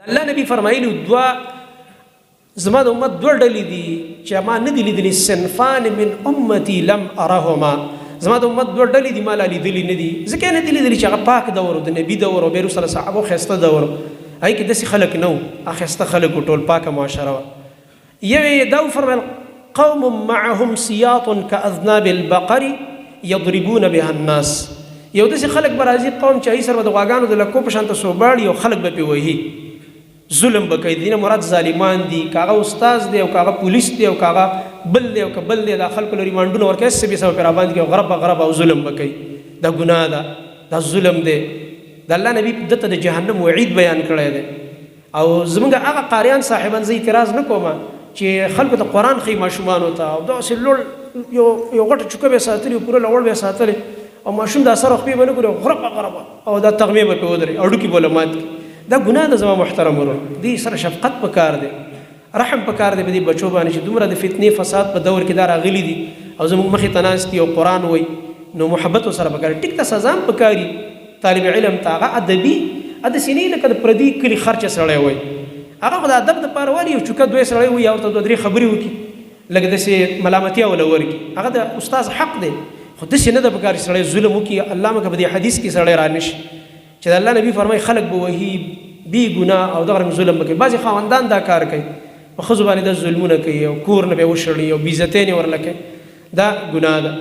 الله نبی فرمایلی دوا زما د امت دوه ډلې دي چې ما نه دي لیدلي صنفان من امتي لم ارهما زما د امت دوه ډلې دي ما لا لیدلي نه دي ځکه نه دي لیدلي چې هغه پاک دور د نبی دور او بیر سره صحابه خسته دور هاي کې داسې خلک نو اخسته خلک ټول پاکه معاشره یوه دا فرمایل قوم معهم سياط كاذناب البقر يضربون بها الناس یو داسې خلک برازي قوم چې ای سره د غواګانو د لکو په شانته سوباړي او خلک به پیوهي ظلم بکې دینه مراد ظالمان دي کاغه استاد دی او کاغه پولیس دی او کاغه بل دی او کبل دی د خلکو لري مانډونه ورکه سبي سبب پر باندې کې غرب او ظلم بکې دا ګناه ده دا ظلم دی د الله نبی دته د جهنم وعید بیان کړی دی او زمونږ هغه قاریان صاحبان زه اعتراض نه کوم چې خلکو ته قران خي ماشومان وته او دا سلول یو غټ چوکه به ساتلی پوره لوړ به ساتلی او ماشوم د اثر خپل باندې ګره غرب او دا تغمیه به ودري اړو کې بوله مات دا ګناه ده زما محترم ورور دې سره شفقت پکار دی رحم پکار دی به دې بچو باندې چې دومره د فتنې فساد په دور کې دا راغلي دي او زموږ مخې ته ناست دي او قرآن وایي نو محبت سره پکار ټیک ته سزا هم پکاري طالب علم ته هغه ادبي د سینې لکه د پردي کلي خرچه سړی وایي هغه خو د ادب دپاره وایي یو چوکه دوی سړی وایي یا ورته دوه درې خبرې وکړي لکه داسې ملامتیا وله ورکړي هغه د استاذ حق دی خو داسې نه ده پکار چې سړی ظلم وکړي الله مکه په دې حدیث کې سړی رانشي چې د الله نبی فرمایي خلک به وهي بی ګناه او دغه ظلم وکړي بعضې خاوندان دا کار کوي په ښځو باندې دا ظلمونه کوي او کور نه به یې وشړي او بې عزتۍ نه ورله کوي دا ګناه ده